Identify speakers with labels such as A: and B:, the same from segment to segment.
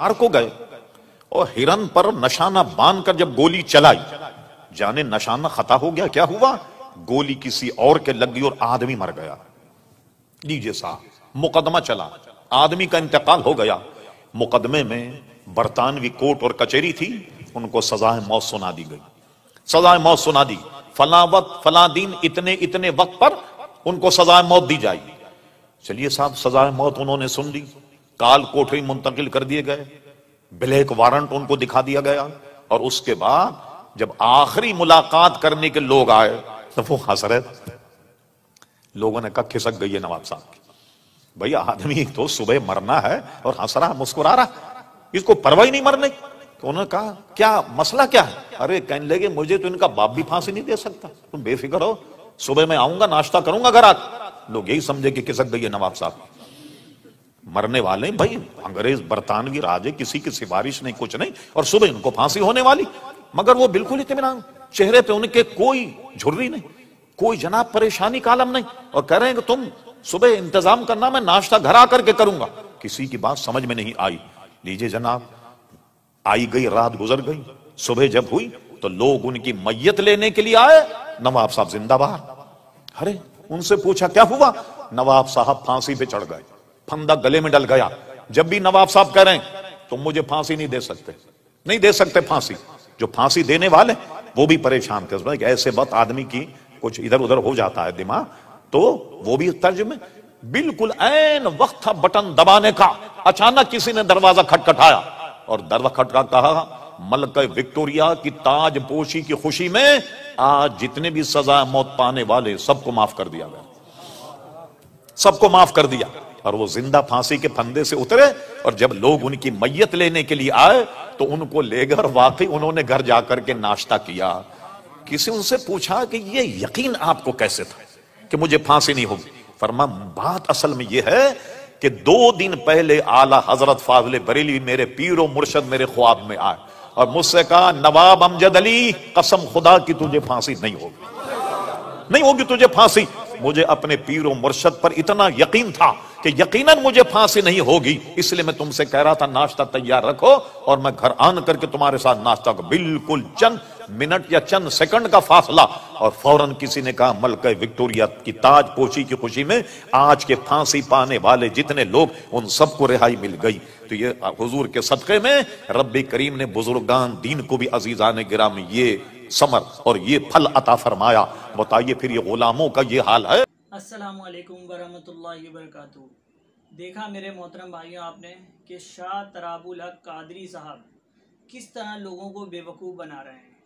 A: शिकार को गए और हिरन पर निशाना बांधकर जब गोली चलाई, जाने निशाना खता हो गया, क्या हुआ, गोली किसी और के लग गई और आदमी मर गया। लीजिए साहब, मुकदमा चला, आदमी का इंतकाल हो गया। मुकदमे में बरतानवी कोर्ट और कचहरी थी, उनको सजाए मौत सुना दी गई। सजाए मौत सुना दी, फला वक्त फला दिन इतने इतने वक्त पर उनको सजाए मौत दी जाएगी। चलिए साहब, सजाए मौत उन्होंने सुन ली, काल कोठरी मुंतकिल कर दिए गए, ब्लैक वारंट उनको दिखा दिया गया। और उसके बाद जब आखिरी मुलाकात करने के लोग आए तो वो हंस रहे थे। लोगों ने कहा खिसक गई है नवाब साहब की, भैया आदमी तो सुबह मरना है और हंस रहा मुस्कुरा रहा, इसको परवाह ही नहीं मरने। तो उन्होंने कहा क्या मसला क्या है? अरे कहने लगे मुझे तो इनका बाप भी फांसी नहीं दे सकता, तुम बेफिक्र हो, सुबह मैं आऊंगा नाश्ता करूंगा घर आकर। लोग यही समझे कि खिसक गई है नवाब साहब, मरने वाले भाई, अंग्रेज बरतानवी राजे, किसी की सिफारिश नहीं, कुछ नहीं, और सुबह इनको फांसी होने वाली। मगर वो बिल्कुल इत्मीनान, चेहरे पे उनके कोई झुर्री नहीं, कोई जनाब परेशानी का आलम नहीं, और कह रहे हैं कि तुम सुबह इंतजाम करना, मैं नाश्ता घर आकर के करूंगा। किसी की बात समझ में नहीं आई। लीजिए जनाब, आई गई रात गुजर गई, सुबह जब हुई तो लोग उनकी मैयत लेने के लिए आए। नवाब साहब जिंदाबाद। अरे उनसे पूछा क्या हुआ? नवाब साहब फांसी पे चढ़ गए, फंदा गले में डल गया। जब भी नवाब साहब कह रहे हैं तुम मुझे फांसी नहीं दे सकते, नहीं दे सकते फांसी, जो फांसी देने वाले वो भी परेशान थे। ऐसे वक्त आदमी की कुछ इधर उधर हो जाता है दिमाग, तो वो भी तर्ज में बिल्कुल ऐन वक्त था बटन दबाने का। अचानक किसी ने दरवाजा खटखटाया और दरवाजा खटखटा कहा, मलका विक्टोरिया की ताजपोशी की खुशी में आज जितने भी सजा मौत पाने वाले सबको माफ कर दिया गया, सबको माफ कर दिया। और वो जिंदा फांसी के फंदे से उतरे, और जब लोग उनकी मैयत लेने के लिए आए तो उनको ले गए, और वाकई उन्होंने घर जाकर के नाश्ता किया। किसी उनसे पूछा कि ये यकीन आपको कैसे था कि मुझे फांसी नहीं होगी? फरमा बात असल में ये है कि 2 दिन पहले आला हजरत फाजिल बरेली मेरे पीरो मुर्शद मेरे ख्वाब में आए और मुझसे कहा, नवाब अमजद अली कसम खुदा की तुझे फांसी नहीं होगी, नहीं होगी तुझे फांसी। मुझे अपने पीरो मुर्शद पर इतना यकीन था कि यकीनन मुझे फांसी नहीं होगी, इसलिए मैं तुमसे कह रहा था नाश्ता तैयार रखो और मैं घर आन करके तुम्हारे साथ नाश्ता को। बिल्कुल चंद मिनट या चंद सेकंड का फासला, और फौरन किसी ने कहा, मलका विक्टोरिया की ताजपोशी की खुशी में आज के फांसी पाने वाले जितने लोग, उन सबको रिहाई मिल गई। तो ये हुजूर के सदक़े में रब्बे करीम ने बुजुर्गान दीन को भी अजीजान गिराम ये समर और ये फल अता फरमाया। बताइए फिर ये गुलामों का ये हाल है।
B: अस्सलामु अलैकुम वरहमतुल्लाहि वबरकातुहू। देखा मेरे मोहतरम भाइयों आपने कि शाह तराबुल हक कादरी साहब किस तरह लोगों को बेवकूफ़ बना रहे हैं,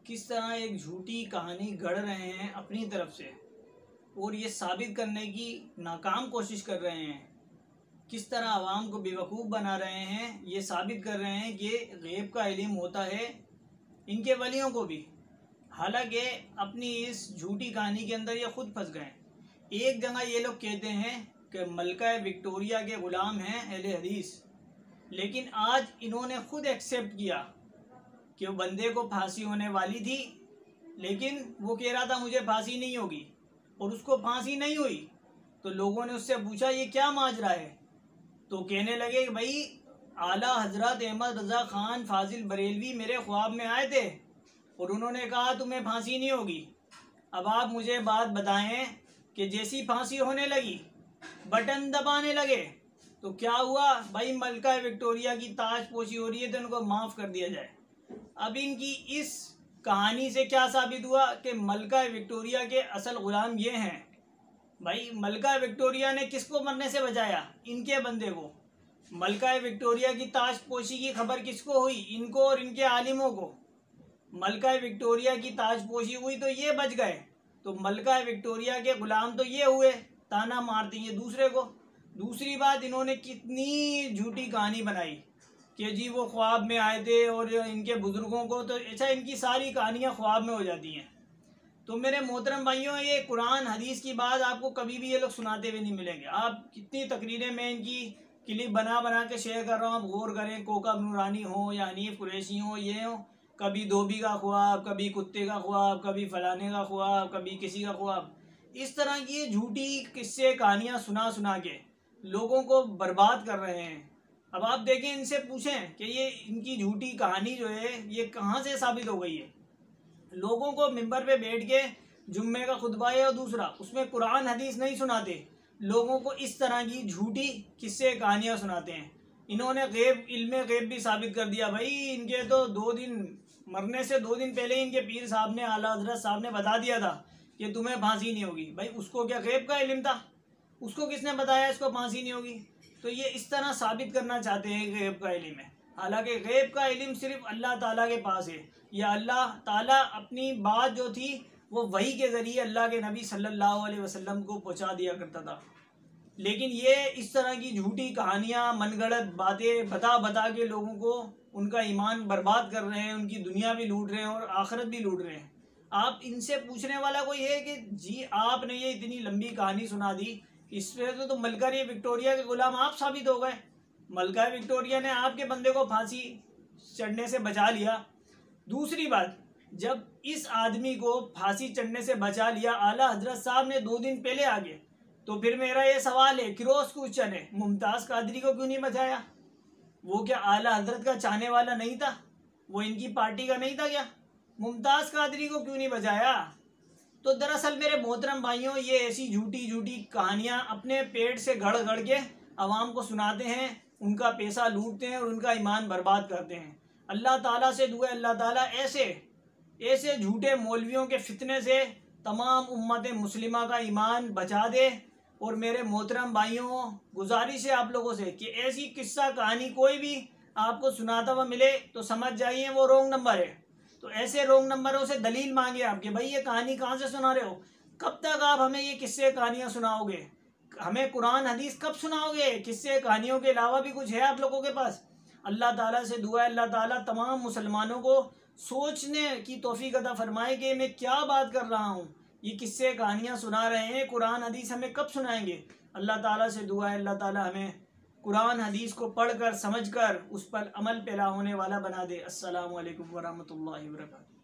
B: किस तरह एक झूठी कहानी गढ़ रहे हैं अपनी तरफ से और ये साबित करने की नाकाम कोशिश कर रहे हैं। किस तरह आवाम को बेवकूफ़ बना रहे हैं, ये साबित कर रहे हैं कि गैब का इल्म होता है इनके वलियों को भी। हालांकि अपनी इस झूठी कहानी के अंदर ये खुद फंस गए। एक जगह ये लोग कहते हैं कि मलका विक्टोरिया के ग़ुलाम हैं अहले हदीस, लेकिन आज इन्होंने खुद एक्सेप्ट किया कि वो बंदे को फांसी होने वाली थी, लेकिन वो कह रहा था मुझे फांसी नहीं होगी, और उसको फांसी नहीं हुई। तो लोगों ने उससे पूछा ये क्या माजरा है? तो कहने लगे कि भाई आला हजरत अहमद रज़ा ख़ान फाजिल बरेलवी मेरे ख्वाब में आए थे और उन्होंने कहा तुम्हें फांसी नहीं होगी। अब आप मुझे बात बताएं कि जैसी फांसी होने लगी, बटन दबाने लगे, तो क्या हुआ? भाई मलका विक्टोरिया की ताजपोशी हो रही है तो उनको माफ़ कर दिया जाए। अब इनकी इस कहानी से क्या साबित हुआ कि मलका विक्टोरिया के असल ग़ुलाम ये हैं। भाई मलका विक्टोरिया ने किसको मरने से बचाया? इनके बंदे को। मलका विक्टोरिया की ताजपोशी की खबर किसको हुई? इनको और इनके आलिमों को। मलका विक्टोरिया की ताजपोशी हुई तो ये बच गए, तो मलका विक्टोरिया के ग़ुलाम तो ये हुए, ताना मारते हैं दूसरे को। दूसरी बात, इन्होंने कितनी झूठी कहानी बनाई कि जी वो ख्वाब में आए थे और इनके बुज़ुर्गों को, तो अच्छा इनकी सारी कहानियाँ ख्वाब में हो जाती हैं। तो मेरे मोहतरम भाइयों, ये कुरान हदीस की बात आपको कभी भी ये लोग सुनाते हुए नहीं मिलेंगे। आप कितनी तकरीरें मैं इनकी क्लिप बना बना के शेयर कर रहा हूँ, आप गौर करें। कोकब नूरानी हो या हनीफ कुरैशी हो, ये हो, कभी धोबी का ख्वाब, कभी कुत्ते का ख्वाब, कभी फलाने का ख्वाब, कभी किसी का ख्वाब, इस तरह की झूठी किस्से कहानियाँ सुना सुना के लोगों को बर्बाद कर रहे हैं। अब आप देखें, इनसे पूछें कि ये इनकी झूठी कहानी जो है ये कहाँ से साबित हो गई है। लोगों को मिंबर पे बैठ के जुम्मे का खुतबा है और दूसरा उसमें कुरान हदीस नहीं सुनाते, लोगों को इस तरह की झूठी किस्से कहानियाँ सुनाते हैं। इन्होंने गैब, इल्मे गैब भी साबित कर दिया। भाई इनके तो 2 दिन मरने से 2 दिन पहले इनके पीर साहब ने, आला हजरत साहब ने बता दिया था कि तुम्हें फांसी नहीं होगी। भाई उसको क्या गैब का इल्म था? उसको किसने बताया इसको फांसी नहीं होगी? तो ये इस तरह साबित करना चाहते हैं गैब का इल्म है, हालांकि गैब का इल्म सिर्फ अल्लाह ताला के पास है। या अल्लाह ताला अपनी बात जो थी वो वही के ज़रिए अल्लाह के नबी सल्लल्लाहु अलैहि वसल्लम को पहुंचा दिया करता था। लेकिन ये इस तरह की झूठी कहानियाँ, मनगढ़ंत बातें बता बता के लोगों को उनका ईमान बर्बाद कर रहे हैं, उनकी दुनिया भी लूट रहे हैं और आखिरत भी लूट रहे हैं। आप इनसे पूछने वाला कोई है कि जी आपने ये इतनी लंबी कहानी सुना दी, इसमें तो मलका विक्टोरिया के गुलाम आप साबित हो गए। मलका विक्टोरिया ने आपके बंदे को फांसी चढ़ने से बचा लिया। दूसरी बात, जब इस आदमी को फांसी चढ़ने से बचा लिया आला हजरत साहब ने 2 दिन पहले आ गए, तो फिर मेरा ये सवाल है, क्रॉस क्वेश्चन है, मुमताज़ कादरी को क्यों नहीं बचाया? वो क्या आला हजरत का चाहने वाला नहीं था? वो इनकी पार्टी का नहीं था क्या? मुमताज़ कादरी को क्यों नहीं बचाया? तो दरअसल मेरे मोहतरम भाइयों, ये ऐसी झूठी झूठी कहानियाँ अपने पेट से घड़ घड़ के आवाम को सुनाते हैं, उनका पैसा लूटते हैं और उनका ईमान बर्बाद करते हैं। अल्लाह ताला से दुआ, अल्लाह ताला ऐसे झूठे मौलवियों के फितने से तमाम उम्मत मुस्लिमा का ईमान बचा दे। और मेरे मोहतरम भाइयों, गुजारिश है आप लोगों से कि ऐसी किस्सा कहानी कोई भी आपको सुनाता हुआ मिले तो समझ जाइए वो रॉन्ग नंबर है। तो ऐसे रॉन्ग नंबरों से दलील मांगे आपके, भाई ये कहानी कहाँ से सुना रहे हो? कब तक आप हमें ये किस्से कहानियाँ सुनाओगे? हमें कुरान हदीस कब सुनाओगे? किस्से कहानियों के अलावा भी कुछ है आप लोगों के पास? अल्लाह ताला से दुआ है, अल्लाह ताला तमाम मुसलमानों को सोचने की तौफीक अता फरमाए कि मैं क्या बात कर रहा हूँ। ये किस्से कहानियाँ सुना रहे हैं, कुरान हदीस हमें कब सुनाएंगे? अल्लाह ताला से दुआ है, अल्लाह ताला हमें कुरान हदीस को पढ़कर समझकर उस पर अमल पैदा होने वाला बना दे। अस्सलामु अलैकुम वरहमतुल्लाहि वबरकातुहू।